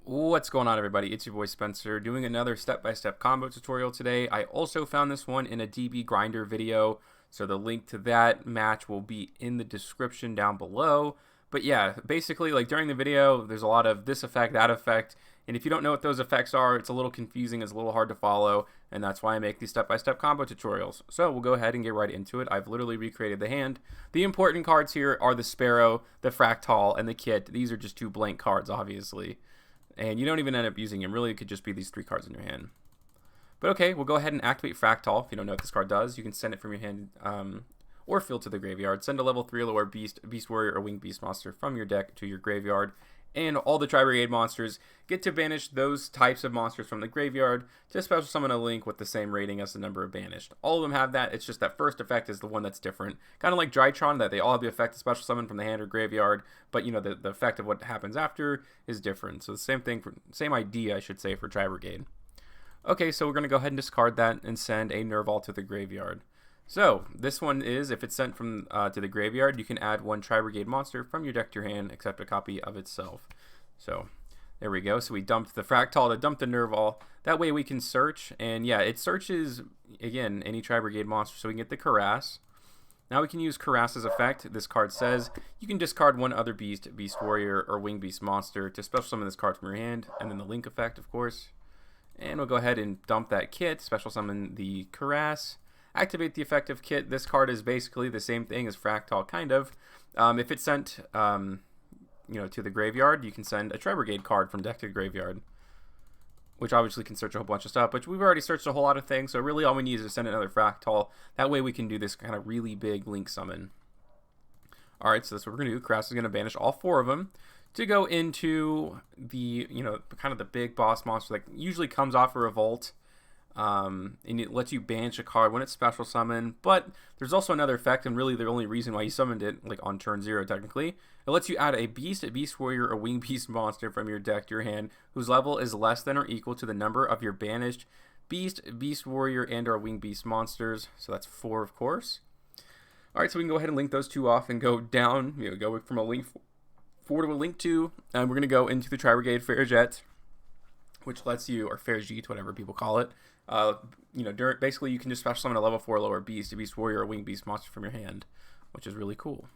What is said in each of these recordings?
What's going on, everybody? It's your boy Spencer doing another step-by-step combo tutorial today. I also found this one in a DB grinder video, so the link to that match will be in the description down below. But yeah, basically, like during the video, there's a lot of this effect, that effect, and if you don't know what those effects are, it's a little confusing, it's a little hard to follow, and that's why I make these step-by-step combo tutorials. So we'll go ahead and get right into it. I've literally recreated the hand. The important cards here are the Sparrow, the Fractal, and the Kit. These are just two blank cards, obviously. And you don't even end up using them. Really, it could just be these three cards in your hand. But okay, we'll go ahead and activate Fractal. If you don't know what this card does, you can send it from your hand or field to the graveyard. Send a level 3 or lower beast, beast warrior, or winged beast monster from your deck to your graveyard. And all the Tri-Brigade monsters get to banish those types of monsters from the graveyard to special summon a link with the same rating as the number of banished. All of them have that. It's just that first effect is the one that's different. Kind of like Drytron, that they all have the effect of special summon from the hand or graveyard, but you know the effect of what happens after is different. So the same thing, same idea, I should say, for Tri-Brigade. Okay, so we're going to go ahead and discard that and send a Nerval to the graveyard. So this one is, if it's sent from to the graveyard, you can add one Tri-Brigade monster from your deck to your hand, except a copy of itself. So there we go. So we dumped the Fractal to dump the Nerval. That way we can search, and yeah, it searches, again, any Tri-Brigade monster, so we can get the Caress. Now we can use Caress's effect. This card says you can discard one other beast, beast warrior, or winged beast monster to special summon this card from your hand, and then the link effect, of course. And we'll go ahead and dump that Kit, special summon the Caress. Activate the effective Kit. This card is basically the same thing as Fractal, kind of. If it's sent, to the graveyard, you can send a Tri-Brigade card from deck to graveyard, which obviously can search a whole bunch of stuff. But we've already searched a whole lot of things, so really all we need is to send another Fractal. That way we can do this kind of really big link summon. All right, so that's what we're gonna do. Caress is gonna banish all 4 of them to go into the, kind of the big boss monster that usually comes off a revolt. And it lets you banish a card when it's special summon, but there's also another effect, and really the only reason why you summoned it, like on turn 0 technically, it lets you add a beast warrior, or winged beast monster from your deck to your hand whose level is less than or equal to the number of your banished beast warrior, and or winged beast monsters. So that's 4, of course. Alright, so we can go ahead and link those 2 off and go down, go from a link 4 to a link 2, and we're going to go into the Tri-Brigade Fairjet, which lets you, or Fairjet, whatever people call it, basically you can just special summon a level 4 lower beast, a beast warrior, or winged beast monster from your hand, which is really cool.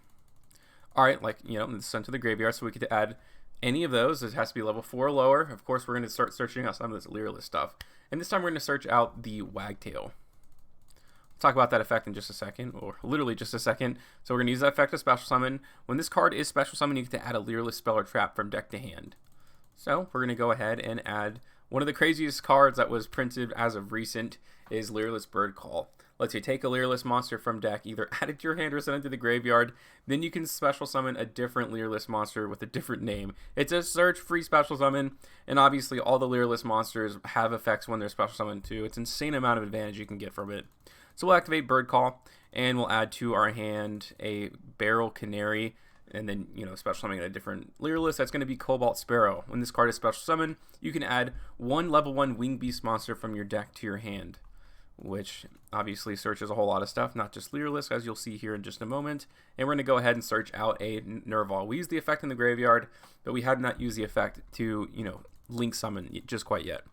Alright, it's sent to the graveyard, so we could add any of those. It has to be level 4 or lower. Of course, we're going to start searching out some of this Lyrilusc stuff. And this time we're going to search out the Wagtail. We'll talk about that effect in just a second, or literally just a second. So we're going to use that effect to special summon. When this card is special summoned, you get to add a Lyrilusc spell or trap from deck to hand. So we're going to go ahead and add one of the craziest cards that was printed as of recent is Lyrilusc Bird Call. Lets you take a Lyrilusc monster from deck, either add it to your hand or send it to the graveyard. Then you can special summon a different Lyrilusc monster with a different name. It's a search free special summon, and obviously all the Lyrilusc monsters have effects when they're special summoned too. It's an insane amount of advantage you can get from it. So we'll activate Bird Call, and we'll add to our hand a Barrel Canary, and then, special summoning a different Lyrilusc. That's going to be Cobalt Sparrow. When this card is special summoned, you can add one level 1 winged beast monster from your deck to your hand, which obviously searches a whole lot of stuff, not just Lyrilusc, as you'll see here in just a moment. And we're going to go ahead and search out a Nerval. We use the effect in the graveyard, but we have not used the effect to, link summon just quite yet.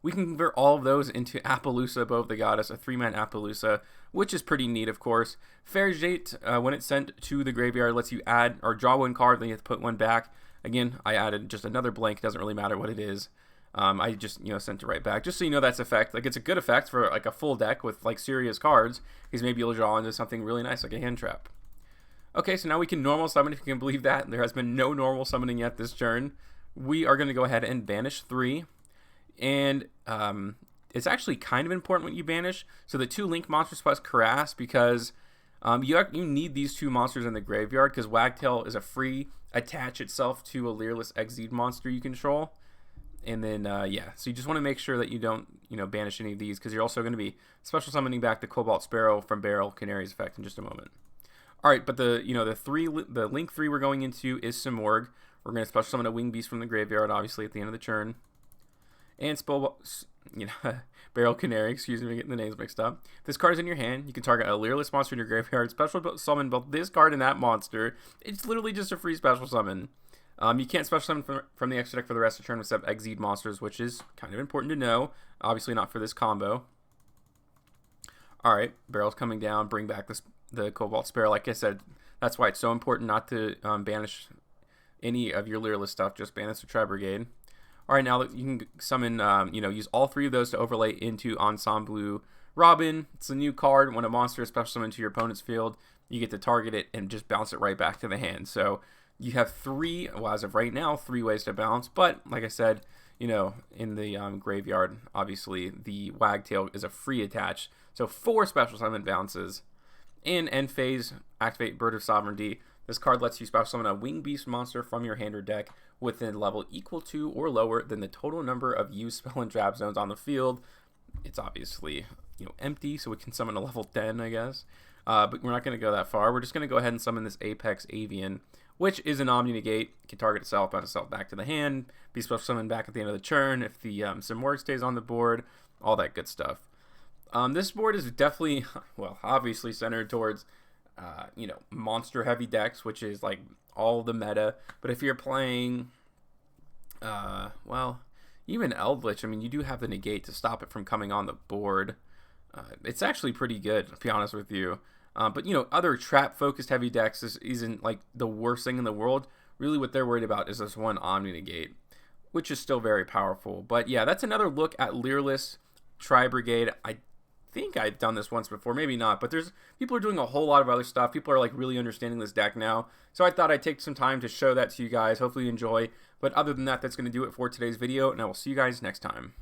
We can convert all of those into Appaloosa, Bow of the Goddess, a 3-man Appaloosa, which is pretty neat, of course. Fairjet, when it's sent to the graveyard, lets you add or draw 1 card, then you have to put 1 back. Again, I added just another blank. It doesn't really matter what it is. I just, sent it right back, just so you know that's effect. Like, it's a good effect for like a full deck with like serious cards, because maybe you'll draw into something really nice, like a hand trap. Okay, so now we can normal summon, if you can believe that. There has been no normal summoning yet this turn. We are going to go ahead and banish 3. And it's actually kind of important what you banish. So the 2 link monsters plus Caress, because you need these 2 monsters in the graveyard, because Wagtail is a free attach itself to a Lyrilusc Exceed monster you control. And then, so you just want to make sure that you don't, banish any of these, because you're also going to be special summoning back the Cobalt Sparrow from Barrel Canary's effect in just a moment. All right, but the link 3 we're going into is Simorg. We're going to special summon a winged beast from the graveyard, obviously, at the end of the turn. And Barrel Canary, excuse me, getting the names mixed up. If this card is in your hand, you can target a Lyrilusc monster in your graveyard, special summon both this card and that monster. It's literally just a free special summon. You can't special summon from the extra deck for the rest of the turn except Exceed monsters, which is kind of important to know. Obviously not for this combo. Alright, Barrel's coming down. Bring back the Cobalt Sparrow. Like I said, that's why it's so important not to banish any of your Lyrilusc stuff. Just banish the Tri-Brigade. Alright, now you can summon, use all 3 of those to overlay into Ensemble Robin. It's a new card. When a monster is special summoned to your opponent's field, you get to target it and just bounce it right back to the hand. So you have 3, well, as of right now, 3 ways to bounce. But like I said, in the graveyard, obviously the Wagtail is a free attach. So 4 special summon bounces. In end phase, activate Bird of Sovereignty. This card lets you special summon a Winged Beast monster from your hand or deck within level equal to or lower than the total number of used spell and trap zones on the field. It's obviously empty, so we can summon a level 10, I guess. But we're not going to go that far. We're just going to go ahead and summon this Apex Avian, which is an Omni-Negate. Can target itself, bounce itself back to the hand, be special summoned back at the end of the turn if the Symbiote stays on the board, all that good stuff. This board is definitely, well, obviously centered towards, monster-heavy decks, which is like all the meta. But if you're playing, even Eldritch, I mean, you do have the negate to stop it from coming on the board. It's actually pretty good, to be honest with you. But, other trap-focused heavy decks isn't like the worst thing in the world. Really what they're worried about is this one Omni-Negate, which is still very powerful. But yeah, that's another look at Lyrilusc Tri-Brigade. I think I've done this once before, maybe not, but people are doing a whole lot of other stuff. People are like really understanding this deck now. So I thought I'd take some time to show that to you guys. Hopefully you enjoy. But other than that, that's going to do it for today's video, and I will see you guys next time.